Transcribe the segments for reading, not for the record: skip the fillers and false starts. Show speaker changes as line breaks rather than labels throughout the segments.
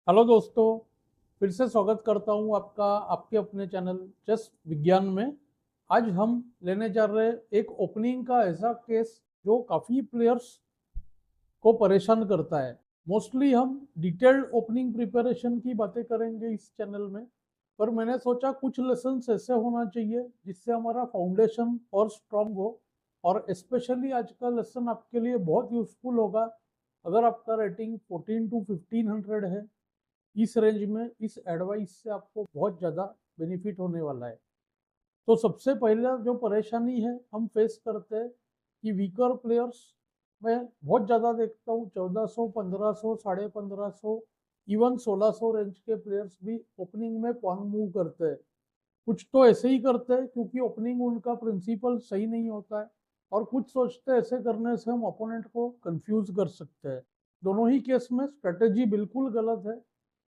Hello दोस्तों, फिर से स्वागत करता हूं आपका आपके अपने चैनल चेस विज्ञान में। आज हम लेने जा रहे हैं एक ओपनिंग का ऐसा केस जो काफ़ी प्लेयर्स को परेशान करता है। मोस्टली हम डिटेल्ड ओपनिंग प्रिपरेशन की बातें करेंगे इस चैनल में, पर मैंने सोचा कुछ लेसन्स ऐसे होना चाहिए जिससे हमारा फाउंडेशन और स्ट्रांग हो। और स्पेशली आज का लेसन आपके लिए बहुत यूजफुल होगा अगर आपका रेटिंग 14 टू 1500 है। इस रेंज में इस एडवाइस से आपको बहुत ज़्यादा बेनिफिट होने वाला है। तो सबसे पहला जो परेशानी है हम फेस करते हैं कि वीकर प्लेयर्स मैं बहुत ज़्यादा देखता हूँ। 1400, 1500, 1550, इवन 1600 रेंज के प्लेयर्स भी ओपनिंग में पॉन मूव करते हैं। कुछ तो ऐसे ही करते हैं क्योंकि ओपनिंग उनका प्रिंसिपल सही नहीं होता है, और कुछ सोचते हैं ऐसे करने से हम ओपोनेंट को कंफ्यूज कर सकते हैं। दोनों ही केस में स्ट्रेटेजी बिल्कुल गलत है।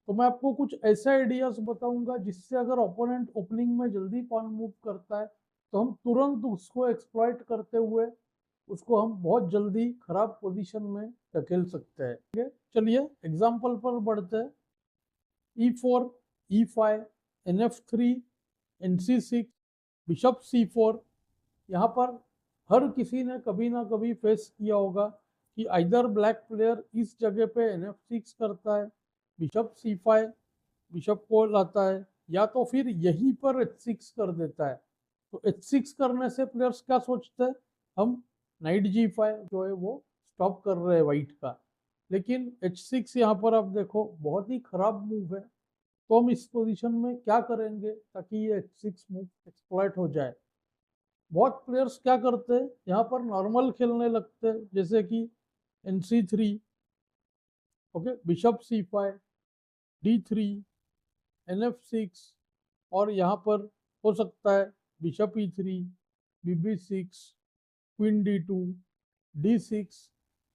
तो मैं आपको कुछ ऐसे आइडियाज बताऊंगा जिससे अगर ओपोनेंट ओपनिंग में जल्दी पॉन मूव करता है तो हम तुरंत उसको एक्सप्लॉइट करते हुए उसको हम बहुत जल्दी खराब पोजीशन में धकेल सकते हैं। ठीक है, चलिए एग्जाम्पल पर बढ़ते हैं। E4, E5, NF3, NC6, bishop C4। यहाँ पर हर किसी ने कभी ना कभी फेस किया होगा कि आइदर ब्लैक प्लेयर इस जगह पे NF6 करता है, बिशप C5 बिशप को लाता है, या तो फिर यहीं पर H6 कर देता है। तो H6 करने से प्लेयर्स क्या सोचते हैं, हम नाइट G5 जो है वो स्टॉप कर रहे हैं वाइट का। लेकिन H6 यहाँ पर आप देखो बहुत ही खराब मूव है। तो हम इस पोजीशन में क्या करेंगे ताकि ये H6 मूव एक्सप्लॉइट हो जाए। बहुत प्लेयर्स क्या करते हैं, यहाँ पर नॉर्मल खेलने लगते हैं, जैसे कि NC3, okay, bishop C5, D3, NF6, और यहाँ पर हो सकता है bishop E3, BB6, queen D2, D6।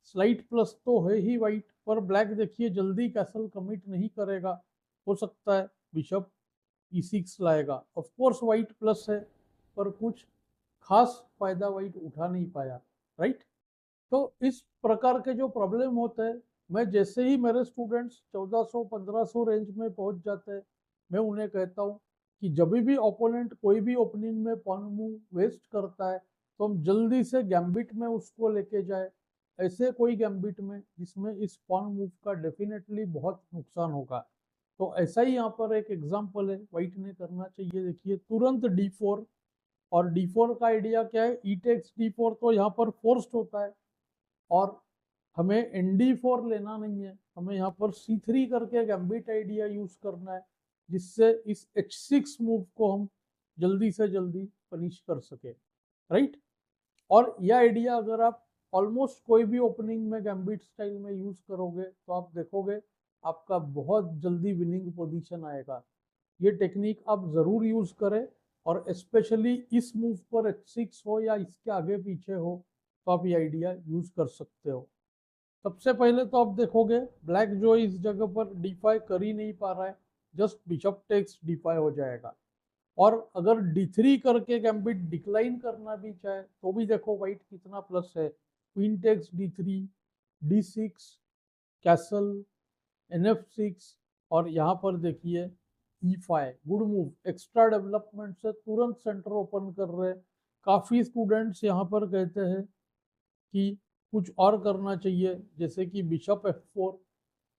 Slight plus तो है ही वाइट, पर ब्लैक देखिए जल्दी कैसल कमिट नहीं करेगा। हो सकता है बिशप E6 लाएगा। ऑफ कोर्स वाइट प्लस है, पर कुछ खास फायदा वाइट उठा नहीं पाया। राइट। तो इस प्रकार के जो प्रॉब्लम होते हैं, मैं जैसे ही मेरे स्टूडेंट्स 1400 1500 रेंज में पहुंच जाते हैं, मैं उन्हें कहता हूं कि जब भी ओपोनेंट कोई भी ओपनिंग में पॉन मूव वेस्ट करता है तो हम जल्दी से गैम्बिट में उसको लेके जाए। ऐसे कोई गैम्बिट में जिसमें इस पॉन मूव का डेफिनेटली बहुत नुकसान होगा। तो ऐसा ही यहाँ पर एक एग्जाम्पल है वाइट ने करना चाहिए। देखिए तुरंत D4। और D4 का आइडिया क्या है, ई टेक्स D4 तो यहाँ पर फोर्स्ड होता है, और हमें ND4 लेना नहीं है, हमें यहाँ पर C3 करके गैम्बिट आइडिया यूज करना है जिससे इस H6 मूव को हम जल्दी से जल्दी पनिश कर सके। राइट। और यह आइडिया अगर आप ऑलमोस्ट कोई भी ओपनिंग में गैम्बिट स्टाइल में यूज करोगे तो आप देखोगे आपका बहुत जल्दी विनिंग पोजीशन आएगा। ये टेक्निक आप जरूर यूज करें, और स्पेशली इस मूव पर H6 हो या इसके आगे पीछे हो तो आप ये आइडिया यूज कर सकते हो। सबसे पहले तो आप देखोगे ब्लैक जो इस जगह पर D5 कर ही नहीं पा रहा है, जस्ट बिशप टेक्स D5 हो जाएगा। और अगर D3 करके गैम्बिट डिक्लाइन करना भी चाहे तो भी देखो वाइट कितना प्लस है। Queen takes D3, D6, castle, NF6, और यहाँ पर देखिए E5। Good move, extra development से तुरंत सेंटर ओपन कर रहे हैं। काफी स्टूडेंट्स यहाँ पर कहते हैं कि कुछ और करना चाहिए, जैसे कि बिशप F4,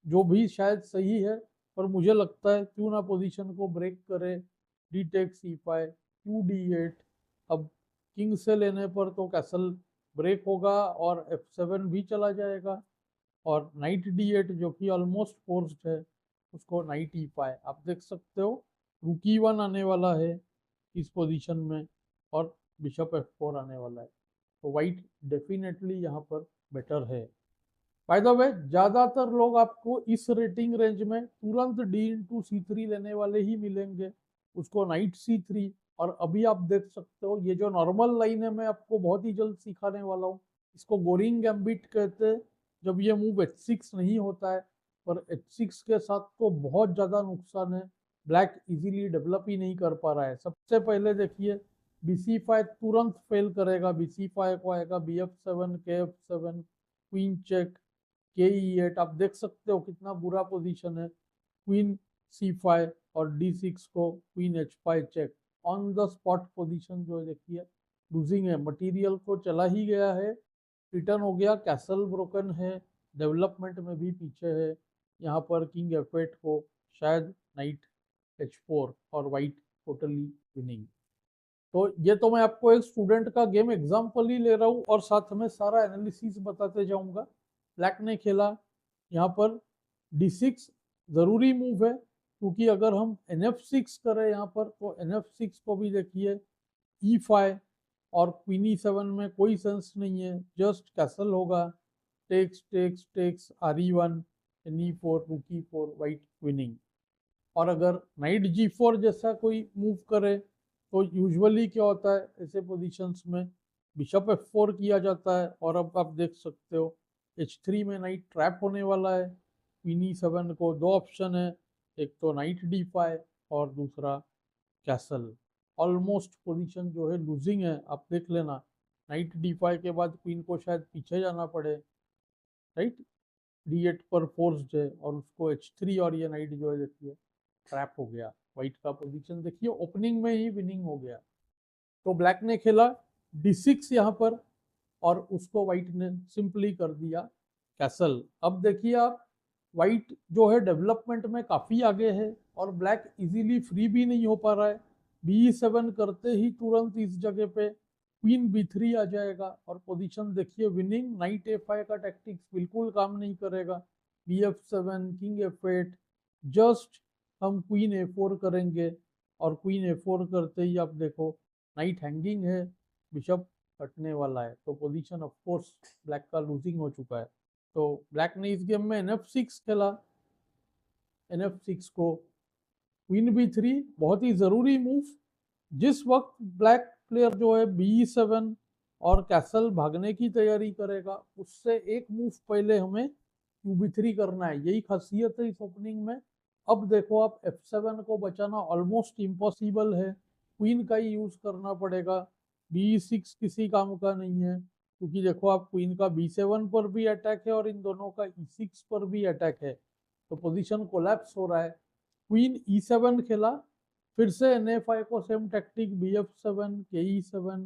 जो भी शायद सही है, पर मुझे लगता है क्यों ना पोजीशन को ब्रेक करे। D take C5, QD8। अब किंग से लेने पर तो कैसल ब्रेक होगा और F7 भी चला जाएगा, और नाइट D8 जो कि ऑलमोस्ट फोर्स्ड है उसको नाइट E5। आप देख सकते हो रूक E1 आने वाला है इस पोजीशन में, और बिशप F4 आने वाला है। तो वाइट डेफिनेटली यहाँ पर बेटर है। बाय द वे ज्यादातर लोग आपको इस रेटिंग रेंज में तुरंत D into C3 लेने वाले ही मिलेंगे, उसको नाइट C3। और अभी आप देख सकते हो ये जो नॉर्मल लाइन है मैं आपको बहुत ही जल्द सिखाने वाला हूँ, इसको गोरिंग गैम्बिट कहते हैं। जब ये मूव H6 नहीं होता है, पर H6 के साथ तो बहुत ज्यादा नुकसान है। ब्लैक इजीली डेवलप ही नहीं कर पा रहा है। सबसे पहले देखिए BC5 तुरंत फेल करेगा, BC5 को आएगा BF7, KF7, queen check, KE8। आप देख सकते हो कितना बुरा पोजीशन है। क्वीन C5 और D6 को queen H5 check. On the spot position जो है देखिए लूजिंग है, मटेरियल को चला ही गया है, रिटर्न हो गया, कैसल ब्रोकन है, डेवलपमेंट में भी पीछे है। यहाँ पर किंग F8 को शायद नाइट H4 और वाइट टोटली विनिंग। तो ये तो मैं आपको एक स्टूडेंट का गेम एग्जाम्पल ही ले रहा हूँ और साथ में सारा एनालिसिस बताते जाऊंगा। ब्लैक ने खेला यहाँ पर D6, जरूरी मूव है क्योंकि अगर हम NF6 करें यहाँ पर तो NF6 को भी देखिए E5 और क्वीन E7 में कोई सेंस नहीं है, जस्ट कैसल होगा, takes takes takes RE1 NE4 रूक E4 वाइट विनिंग। और अगर नाइट G4 जैसा कोई मूव करे तो यूजुअली क्या होता है ऐसे पोजीशंस में बिशप F4 किया जाता है। और अब आप देख सकते हो H3 में नाइट ट्रैप होने वाला है। क्वीन E7 को दो ऑप्शन है, एक तो नाइट D5 और दूसरा कैसल। ऑलमोस्ट पोजीशन जो है लूजिंग है, आप देख लेना। नाइट D5 के बाद क्वीन को शायद पीछे जाना पड़े, राइट, D8 पर फोर्स्ड है और उसको H3 और ये नाइट जो है देखिए ट्रैप हो गया। व्हाइट का पोजीशन देखिए ओपनिंग में ही विनिंग हो गया। तो ब्लैक ने खेला D6 यहाँ पर और उसको व्हाइट ने सिंपली कर दिया कैसल। अब देखिए आप, व्हाइट जो है डेवलपमेंट में काफी आगे है और ब्लैक इजीली फ्री भी नहीं हो पा रहा है। B7 करते ही तुरंत इस जगह पे क्वीन B3 आ जाएगा और पोजीशन देखिए विनिंग। नाइट A5 का टैक्टिक्स बिल्कुल काम नहीं करेगा। BF7 किंग F8, जस्ट हम क्वीन A4 करेंगे और क्वीन A4 करते ही आप देखो नाइट हैंगिंग है, बिशप कटने वाला है, तो पोजीशन ऑफ कोर्स ब्लैक का लूजिंग हो चुका है। तो ब्लैक ने इस गेम में NF6 खेला। NF6 को क्वीन B3 बहुत ही जरूरी मूव। जिस वक्त ब्लैक प्लेयर जो है B7 और कैसल भागने की तैयारी करेगा उससे एक मूव पहले हमें QB3 करना है, यही खासियत है इस ओपनिंग में। अब देखो आप F7 को बचाना ऑलमोस्ट इम्पॉसिबल है, क्वीन का ही यूज करना पड़ेगा। B6 किसी काम का नहीं है क्योंकि देखो आप क्वीन का B7 पर भी अटैक है और इन दोनों का E6 पर भी अटैक है, तो पोजीशन कोलैप्स हो रहा है। क्वीन E7 खेला, फिर से NA5 को same tactic BF7 KE7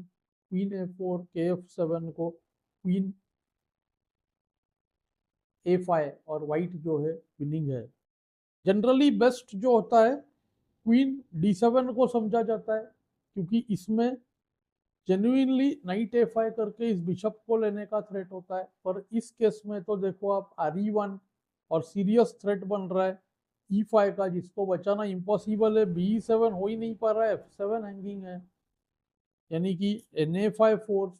queen A4 KF7 को क्वीन A5 और वाइट जो है विनिंग है। जनरली बेस्ट जो होता है क्वीन D7 को समझा जाता है क्योंकि इसमें जेन्युइनली नाइट A5 करके इस बिशप को लेने का थ्रेट होता है। पर इस केस में तो देखो आप RE1 और सीरियस थ्रेट बन रहा है E5 का, जिसको बचाना इम्पॉसिबल है। B7 हो ही नहीं पा रहा है, F7 हैंगिंग है, यानी कि NA5 फोर्स,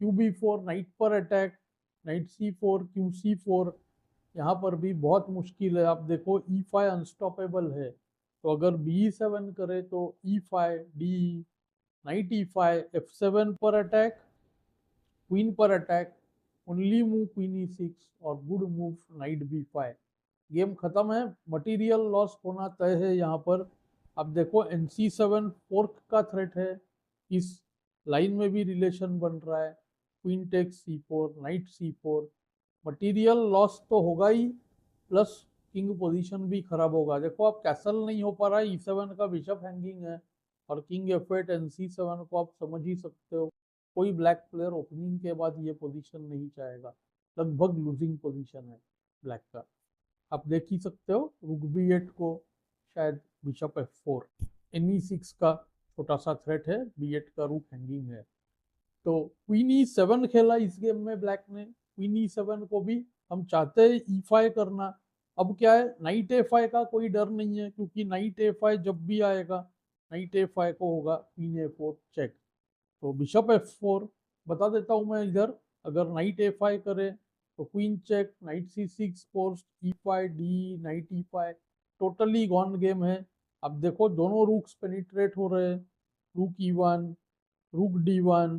QB4 नाइट पर अटैक, नाइट C4 QC4, यहाँ पर भी बहुत मुश्किल है। आप देखो E5 अनस्टॉपेबल है, तो अगर B7 करे तो E5 D, knight E5 F7 पर अटैक, क्वीन पर attack, only move queen E6 और good move night B5। Game खत्म है, मटेरियल लॉस होना तय है यहाँ पर। अब देखो NC7 फोर्क का थ्रेट है, इस लाइन में भी रिलेशन बन रहा है, queen takes C4 knight C4, material loss तो होगा ही, प्लस किंग पोजीशन भी खराब होगा। देखो आप कैसल नहीं हो पा रहा है, E7 का बिशप हैंगिंग है और किंग F8 NC7 को आप समझ ही सकते हो, कोई ब्लैक प्लेयर ओपनिंग के बाद ये पोजीशन नहीं चाहेगा। लगभग लूजिंग पोजीशन है ब्लैक का। आप देख ही सकते हो रुक B8 को शायद बिशप F4, NE6 का छोटा सा थ्रेट है, B8 का रुक हैंगिंग है। तो क्वीन E7 खेला इस गेम में ब्लैक ने। क्वीन E7 को भी हम चाहते हैं E5 करना। अब क्या है, नाइट A5 का कोई डर नहीं है क्योंकि नाइट A5 जब भी आएगा नाइट A5 को होगा क्वीन A4 चेक। तो बिशप F4 बता देता हूं मैं इधर, अगर नाइट A5 करे तो queen check, knight C6 force, E5 D, knight E5, totally gone game है। अब देखो दोनों रूक्स पेनिट्रेट हो रहे हैं, रूक E1, रूक D1,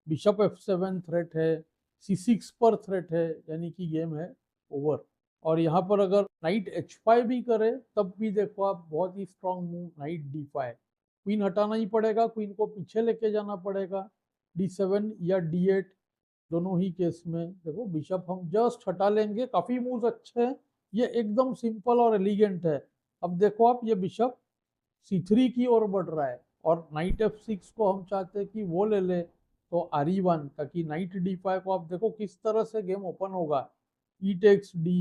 बिशप F7 थ्रेट है, C6 पर थ्रेट है, यानी कि गेम है ओवर। और यहाँ पर अगर नाइट H5 भी करे तब भी देखो आप बहुत ही strong move knight D5, queen हटाना ही पड़ेगा, क्वीन को पीछे लेके जाना पड़ेगा। D7 या D8 दोनों ही केस में देखो बिशप हम जस्ट हटा लेंगे। काफी मूव्स अच्छे हैं, ये एकदम सिंपल और एलिगेंट है। अब देखो आप, ये बिशप C3 की ओर बढ़ रहा है और नाइट F6 को हम चाहते हैं कि वो ले ले, तो RE1, ताकि नाइट D5 को आप देखो किस तरह से गेम ओपन होगा। E takes D,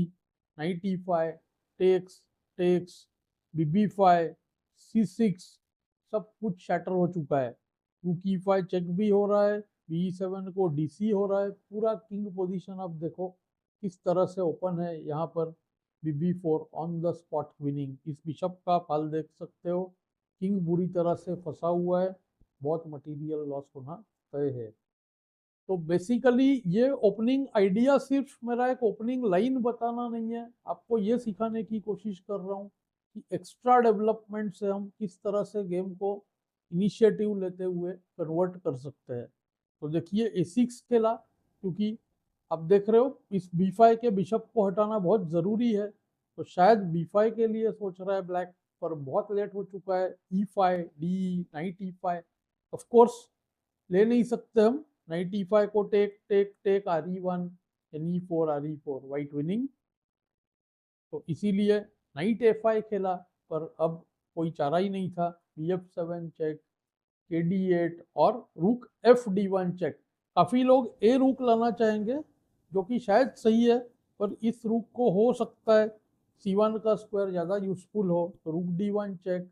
knight E5, takes takes, BB5, C6, सब कुछ शैटर हो चुका है। रूक E5 चेक भी हो रहा है, B7 को DC हो रहा है। पूरा किंग पोजीशन आप देखो किस तरह से ओपन है। यहाँ पर BB4 on the spot winning. इस बिशप का फाल देख सकते हो, किंग बुरी तरह से फंसा हुआ है, बहुत मटेरियल लॉस होना तय है। तो बेसिकली ये ओपनिंग आइडिया सिर्फ मेरा एक ओपनिंग लाइन बताना नहीं है, आपको ये सिखाने की कोशिश कर रहा हूँ कि एक्स्ट्रा डेवलपमेंट से हम किस तरह से गेम को इनिशिएटिव लेते हुए कन्वर्ट कर सकते हैं। तो देखिए A6 खेला, क्योंकि आप देख रहे हो इस B5 के बिशप को हटाना बहुत ज़रूरी है। तो शायद B5 के लिए सोच रहा है ब्लैक, पर बहुत लेट हो चुका है। E5 D, knight E5, of course ले नहीं सकते हम। नाइट E5 को take take take, RE1, E4 RE4, white winning. तो इसीलिए नाइट A5 खेला, पर अब कोई चारा ही नहीं था। BF7 चेक, KD8 और रूक FD1 चेक। काफी लोग ए रूक लाना चाहेंगे, जो कि शायद सही है, पर इस रूक को हो सकता है C1 का स्क्वायर ज्यादा यूजफुल हो, तो रूक D1 चेक।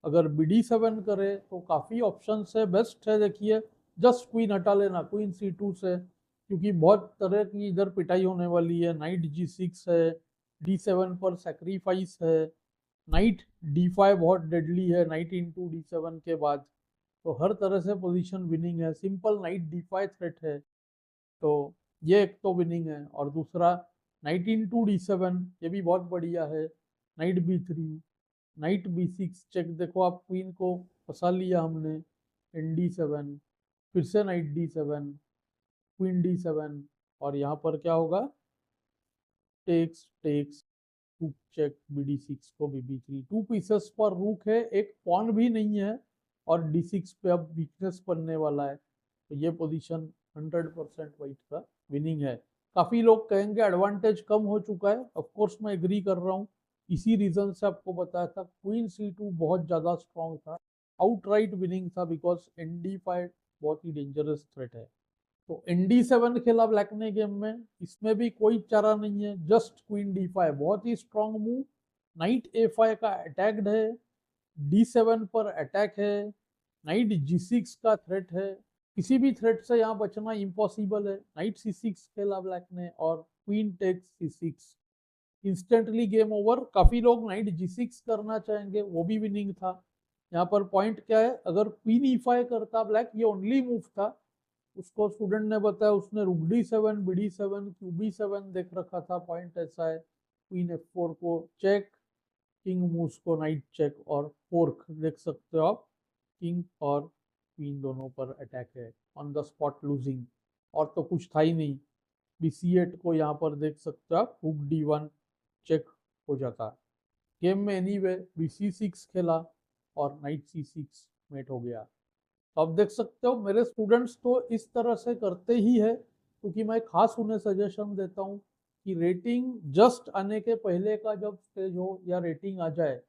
अगर BD7 करे तो काफी ऑप्शन है, बेस्ट है। देखिए जस्ट क्वीन हटा लेना क्वीन C2 से, क्योंकि बहुत तरह की इधर पिटाई होने वाली है। नाइट G6 है, D7 पर सेक्रीफाइस है, नाइट D5 बहुत डेडली है नाइट इंटू D7 के बाद। तो हर तरह से पोजीशन विनिंग है। सिंपल नाइट D5 थ्रेट है, तो ये एक तो विनिंग है। और दूसरा नाइट इंटू D7, ये भी बहुत बढ़िया है। Knight B3, knight B6 check. देखो आप क्वीन को फंसा लिया हमने। ND7, फिर से नाइट D7, क्वीन D7, और यहाँ पर क्या होगा, टेक्स टेक्स, रूक चेक, BD6 को BB3। 2 पीसेस पर रूक है, एक पॉन भी नहीं है, और D6 पे अब वीकनेस बनने वाला है। तो ये पोजीशन 100% वाइट का विनिंग है। काफी लोग कहेंगे एडवांटेज कम हो चुका है, ऑफ कोर्स मैं एग्री कर रहा हूँ। इसी रीजन से आपको बताया था क्वीन C2 बहुत ज्यादा स्ट्रॉन्ग था, आउटराइट विनिंग था, बिकॉज ND5 बहुत ही डेंजरस थ्रेट है। तो ND7 खेला ब्लैक ने गेम में, इसमें भी कोई चारा नहीं है। जस्ट क्वीन D5 बहुत ही स्ट्रॉन्ग मूव। नाइट A5 का अटैक्ड है, D7 पर अटैक है, नाइट G6 का थ्रेट है। किसी भी थ्रेट से यहाँ बचना इम्पॉसिबल है। नाइट C6 खेला ब्लैक ने और queen takes C6, instantly game over. काफी लोग नाइट G6 करना चाहेंगे, वो भी विनिंग था। यहाँ पर पॉइंट क्या है, अगर क्वीन E5 करता ब्लैक, ये ओनली मूव था। उसको स्टूडेंट ने बताया, उसने रूक D7, BD7, QB7 देख रखा था। पॉइंट ऐसा है, क्वीन F4 को चेक, किंग मूव्स को नाइट चेक, और फोर्क देख सकते हो आप, किंग और क्वीन दोनों पर अटैक है, ऑन द स्पॉट लूजिंग। और तो कुछ था ही नहीं। BC8 को यहाँ पर देख सकते हो आप, रूक D1 चेक हो जाता। गेम में एनीवे BC6 खेला और नाइट C6 मेट हो गया। तो आप देख सकते हो मेरे स्टूडेंट्स तो इस तरह से करते ही है, क्योंकि मैं खास उन्हें सजेशन देता हूँ कि रेटिंग जस्ट आने के पहले का जब स्टेज हो या रेटिंग आ जाए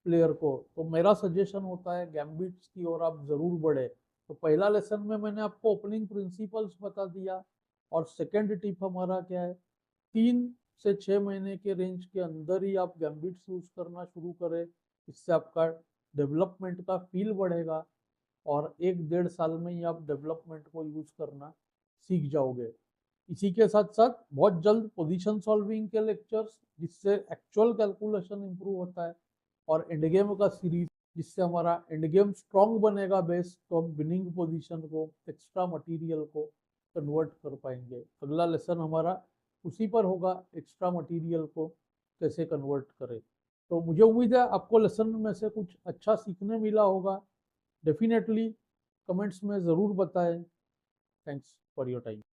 प्लेयर को, तो मेरा सजेशन होता है गैम्बिट्स की ओर आप जरूर बढ़े। तो पहला लेसन में मैंने आपको ओपनिंग प्रिंसिपल्स बता दिया, और सेकेंड टिप हमारा क्या है, 3 से 6 महीने के रेंज के अंदर ही आप गैम्बिट्स यूज करना शुरू करें। इससे आपका डेवलपमेंट का फील बढ़ेगा, और 1-1.5 साल में ही आप डेवलपमेंट को यूज करना सीख जाओगे। इसी के साथ साथ बहुत जल्द पोजीशन सॉल्विंग के लेक्चर्स, जिससे एक्चुअल कैलकुलेशन इंप्रूव होता है, और एंड गेम का सीरीज, जिससे हमारा एंड गेम स्ट्रॉन्ग बनेगा बेस, तो हम विनिंग पोजीशन को, एक्स्ट्रा मटेरियल को कन्वर्ट कर पाएंगे। अगला लेसन हमारा उसी पर होगा, एक्स्ट्रा मटेरियल को कैसे कन्वर्ट करें। तो मुझे उम्मीद है आपको लेसन में से कुछ अच्छा सीखने मिला होगा। डेफिनेटली कमेंट्स में ज़रूर बताएं। Thanks for your time.